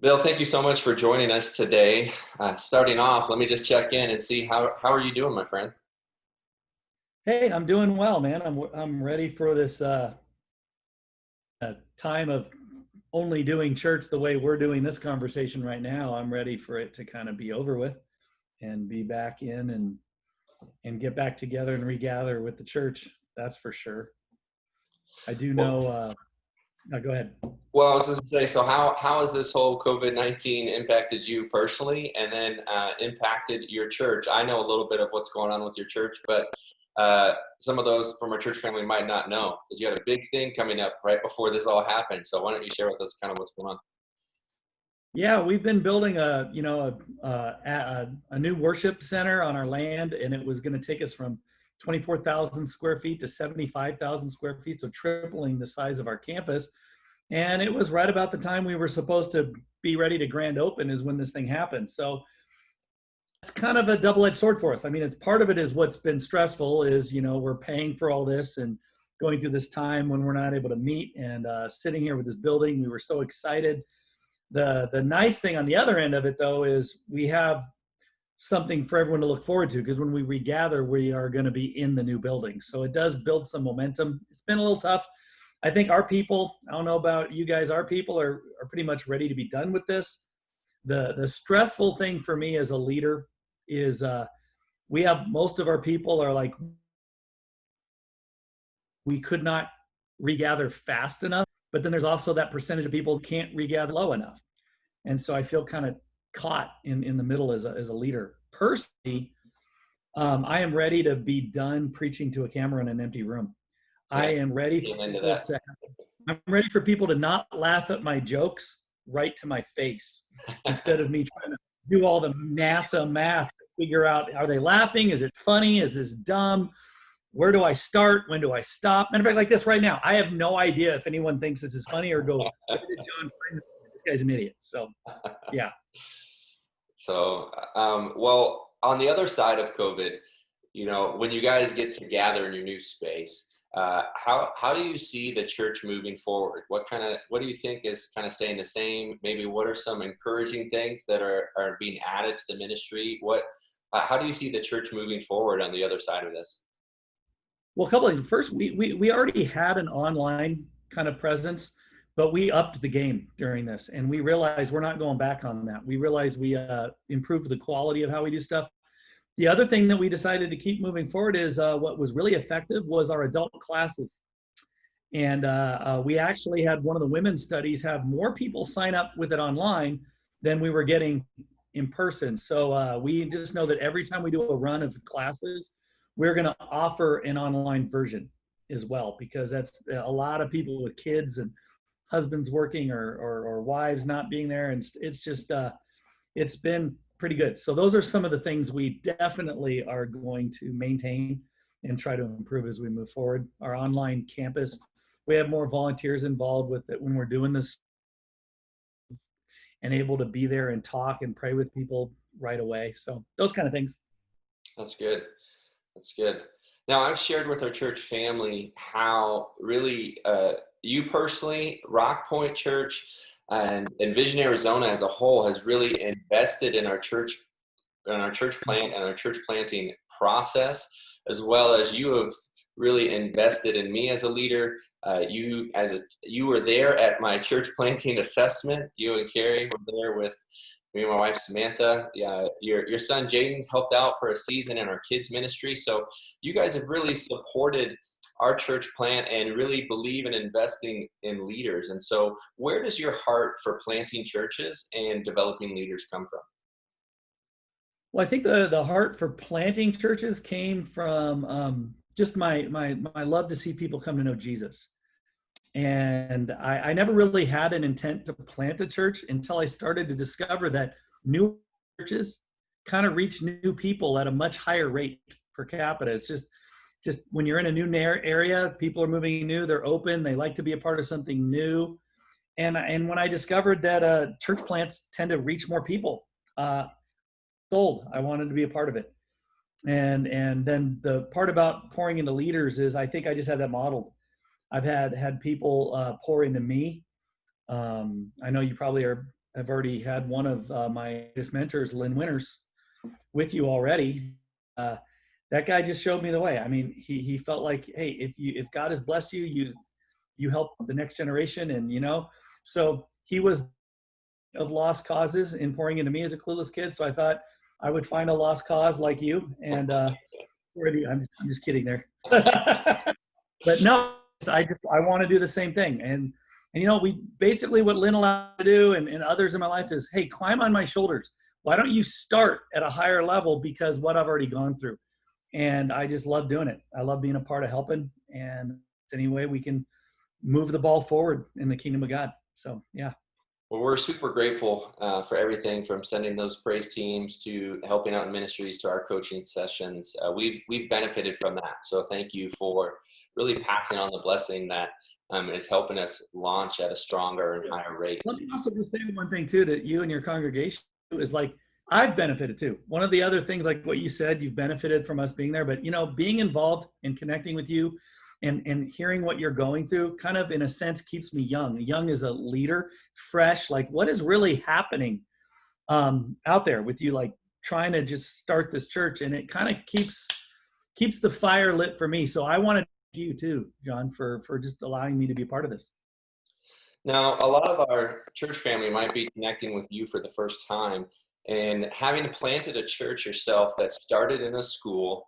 Bill, thank you so much for joining us today. Starting off, let me just check in and see how are you doing, my friend? Hey, I'm doing well, man. I'm ready for this time of only doing church the way we're doing this conversation right now. I'm ready for it to kind of be over with and be back in and get back together and regather with the church. That's for sure. I do Well, know. No, go ahead. well, I was going to say, so how has this whole COVID-19 impacted you personally, and then impacted your church? I know a little bit of what's going on with your church, but some of those from our church family might not know because you had a big thing coming up right before this all happened. So why don't you share with us kind of what's going on? Yeah, we've been building a new worship center on our land, and it was going to take us from 24,000 square feet to 75,000 square feet, so tripling the size of our campus. And it was right about the time we were supposed to be ready to grand open is when this thing happened. So it's kind of a double-edged sword for us. I mean, it's part of it is what's been stressful is, we're paying for all this and going through this time when we're not able to meet and sitting here with this building. We were so excited. The nice thing on the other end of it, though, is we have something for everyone to look forward to because when we regather, we are going to be in the new building. So it does build some momentum. It's been a little tough. I think our people, I don't know about you guys, our people are pretty much ready to be done with this. The stressful thing for me as a leader is we have most of our people are like, we could not regather fast enough. But then there's also that percentage of people who can't regather low enough. And so I feel kind of caught in the middle as a leader. Personally, I am ready to be done preaching to a camera in an empty room. I Yeah, am ready for came into people that. to I'm ready for people to not laugh at my jokes right to my face instead of me trying to do all the NASA math to figure out, are they laughing? Is it funny? Is this dumb? Where do I start? When do I stop? Matter of fact, like this right now, I have no idea if anyone thinks this is funny or go, where did Jon find this guy's an idiot. So yeah. So, well, on the other side of COVID, when you guys get to gather in your new space, how do you see the church moving forward? What do you think is kind of staying the same? Maybe what are some encouraging things that are being added to the ministry? How do you see the church moving forward on the other side of this? Well, a couple of things. First, we already had an online kind of presence, but we upped the game during this, and we realized we're not going back on that. We realized we improved the quality of how we do stuff. The other thing that we decided to keep moving forward is what was really effective was our adult classes. And we actually had one of the women's studies have more people sign up with it online than we were getting in person. So we just know that every time we do a run of classes, we're going to offer an online version as well, because that's a lot of people with kids and husbands working or wives not being there. And it's just, it's been pretty good. So those are some of the things we definitely are going to maintain and try to improve as we move forward. Our online campus, we have more volunteers involved with it when we're doing this and able to be there and talk and pray with people right away. So those kind of things. That's good. That's good. Now, I've shared with our church family how really you personally, Rock Point Church, and Vision Arizona as a whole has really invested in our church plant and our church planting process, as well as you have really invested in me as a leader. You were there at my church planting assessment. You and Carrie were there with me and my wife Samantha. Yeah, your son Jadon helped out for a season in our kids ministry. So you guys have really supported our church plant and really believe in investing in leaders. And so where does your heart for planting churches and developing leaders come from? Well, I think the heart for planting churches came from just my love to see people come to know Jesus. And I never really had an intent to plant a church until I started to discover that new churches kind of reach new people at a much higher rate per capita. It's just when you're in a new area, people are moving new, they're open, they like to be a part of something new. And when I discovered that church plants tend to reach more people, I wanted to be a part of it. And then the part about pouring into leaders is I think I just had that modeled. I've had people pour into me. I know you probably are I've already had one of my mentors, Lynn Winters, with you already. Uh, that guy just showed me the way. I mean, he felt like, hey, if God has blessed you, you help the next generation, and so he was of lost causes in pouring into me as a clueless kid. So I thought I would find a lost cause like you, and I'm just kidding there. But no, I want to do the same thing. And we basically, what Lynn allowed to do, and others in my life, is, hey, climb on my shoulders. Why don't you start at a higher level, because what I've already gone through. And I just love doing it. I love being a part of helping, and any way we can move the ball forward in the kingdom of God. So yeah. Well, we're super grateful for everything from sending those praise teams to helping out in ministries to our coaching sessions. We've benefited from that. So thank you for really passing on the blessing that is helping us launch at a stronger and higher rate. Let me also just say one thing too, to you and your congregation, is like, I've benefited too. One of the other things, like what you said, you've benefited from us being there, but being involved and connecting with you and hearing what you're going through kind of, in a sense, keeps me young as a leader, fresh, like what is really happening out there with you, like trying to just start this church. And it kind of keeps the fire lit for me. So I want to thank you too, Jon, for just allowing me to be a part of this. Now, a lot of our church family might be connecting with you for the first time, and having planted a church yourself that started in a school,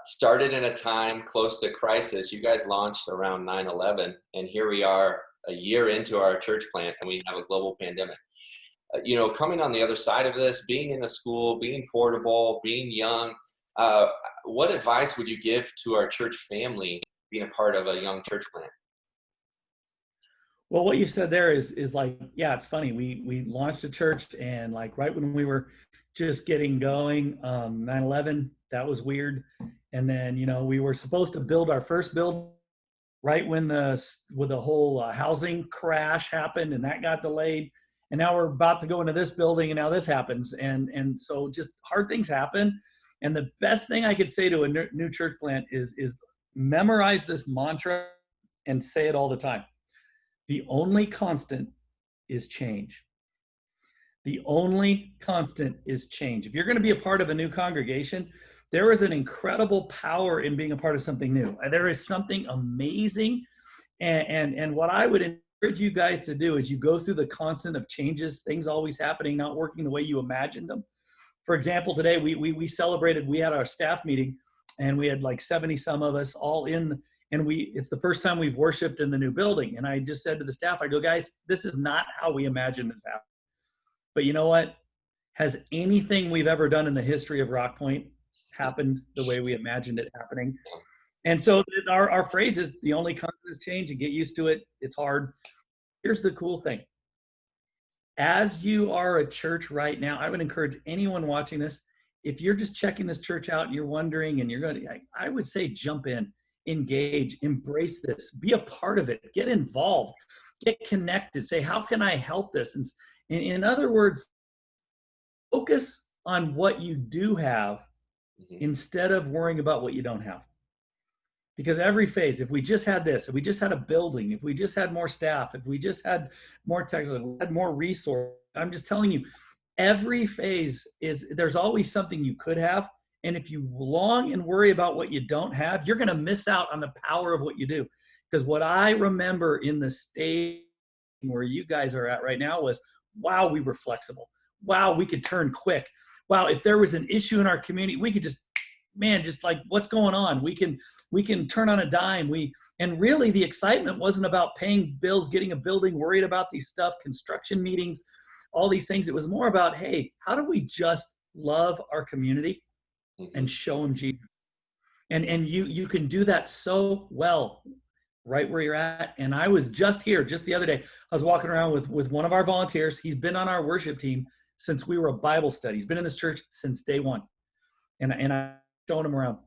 started in a time close to crisis. You guys launched around 9/11, and here we are a year into our church plant, and we have a global pandemic. Coming on the other side of this, being in a school, being portable, being young, what advice would you give to our church family being a part of a young church plant? Well, what you said there is like, yeah, it's funny. We launched a church, and like right when we were just getting going, 9/11, that was weird. And then, we were supposed to build our first build right when the whole housing crash happened, and that got delayed. And now we're about to go into this building, and now this happens. And so just hard things happen. And the best thing I could say to a new church plant is memorize this mantra and say it all the time. The only constant is change. The only constant is change. If you're going to be a part of a new congregation, there is an incredible power in being a part of something new. There is something amazing. And what I would encourage you guys to do is, you go through the constant of changes, things always happening, not working the way you imagined them. For example, today we celebrated, we had our staff meeting, and we had like 70 some of us all in. And it's the first time we've worshiped in the new building. And I just said to the staff, I go, guys, this is not how we imagined this happening. But you know what? Has anything we've ever done in the history of Rock Point happened the way we imagined it happening? And so our phrase is, the only constant is change, and get used to it. It's hard. Here's the cool thing. As you are a church right now, I would encourage anyone watching this, if you're just checking this church out and you're wondering, and you're going to, I would say, jump in. Engage, embrace this, be a part of it, get involved, get connected, say, how can I help this? And in other words, focus on what you do have instead of worrying about what you don't have. Because every phase, if we just had this, if we just had a building, if we just had more staff, if we just had more technical, had more resource, I'm just telling you, every phase there's always something you could have. And if you long and worry about what you don't have, you're going to miss out on the power of what you do. Because what I remember in the stage where you guys are at right now was, wow, we were flexible. Wow, we could turn quick. Wow, if there was an issue in our community, we could just like, what's going on? We can turn on a dime. And really the excitement wasn't about paying bills, getting a building, worried about these stuff, construction meetings, all these things. It was more about, hey, how do we just love our community and show them Jesus? And you can do that so well right where you're at. And I was just the other day, I was walking around with one of our volunteers. He's been on our worship team since we were a Bible study. He's been in this church since day one. And I showed him around.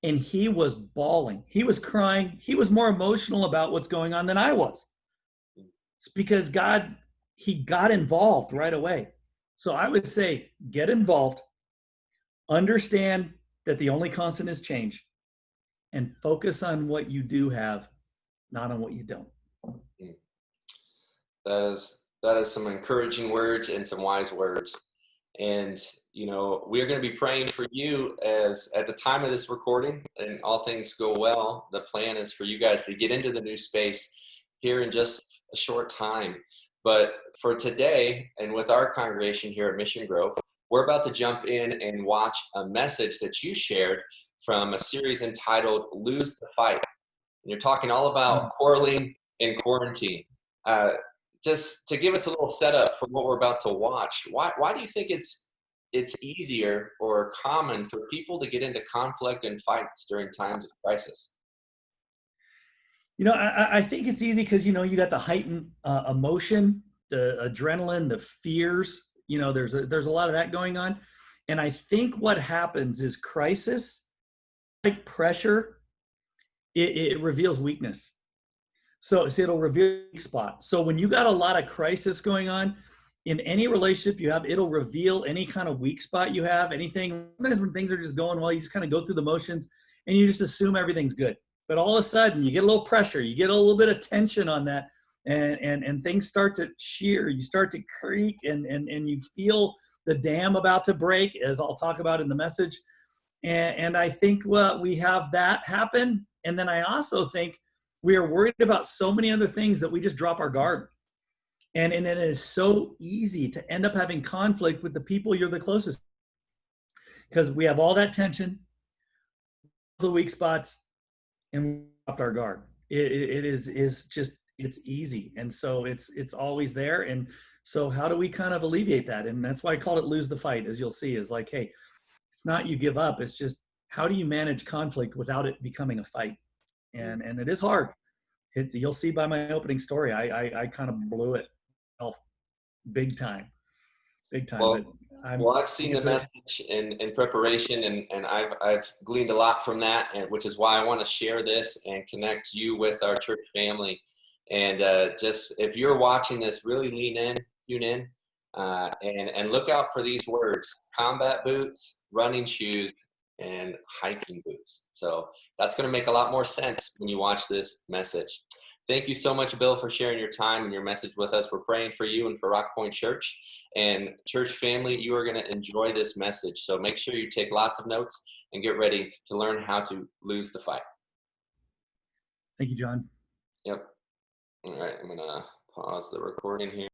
And he was bawling. He was crying. He was more emotional about what's going on than I was. It's because he got involved right away. So I would say, get involved. Understand that the only constant is change, and focus on what you do have, not on what you don't. That is That is some encouraging words and some wise words. And, you know, we're going to be praying for you as at the time of this recording, and all things go well. The plan is for you guys to get into the new space here in just a short time. But for today, and with our congregation here at Mission Grove, we're about to jump in and watch a message that you shared from a series entitled Lose the Fight. And you're talking all about quarreling in quarantine. Just to give us a little setup for what we're about to watch, why do you think it's easier or common for people to get into conflict and fights during times of crisis? You know, I think it's easy because, you know, you got the heightened emotion, the adrenaline, the fears. You know, there's a lot of that going on. And I think what happens is crisis, like pressure, it reveals weakness. So it'll reveal a weak spot. So when you got a lot of crisis going on in any relationship you have, it'll reveal any kind of weak spot you have, anything. Sometimes when things are just going well, you just kind of go through the motions and you just assume everything's good. But all of a sudden you get a little pressure, you get a little bit of tension on that, and things start to shear, you start to creak, and you feel the dam about to break, as I'll talk about in the message. And I think we have that happen. And then I also think we are worried about so many other things that we just drop our guard. And it is so easy to end up having conflict with the people you're the closest, because we have all that tension, the weak spots, and we dropped our guard. It is just, it's easy. And so it's always there. And so how do we kind of alleviate that? And that's why I call it lose the fight, as you'll see, is like, hey, it's not you give up. It's just, how do you manage conflict without it becoming a fight? And it is hard. You'll see by my opening story, I kind of blew it big time. Well, I've seen the message in preparation, and I've gleaned a lot from that, and which is why I want to share this and connect you with our church family. And just if you're watching this, really lean in, tune in, and look out for these words: combat boots, running shoes, and hiking boots. So that's going to make a lot more sense when you watch this message. Thank you so much, Bill, for sharing your time and your message with us. We're praying for you and for Rock Point Church. And church family, you are going to enjoy this message. So make sure you take lots of notes and get ready to learn how to lose the fight. Thank you, John. Yep. All right, I'm going to pause the recording here.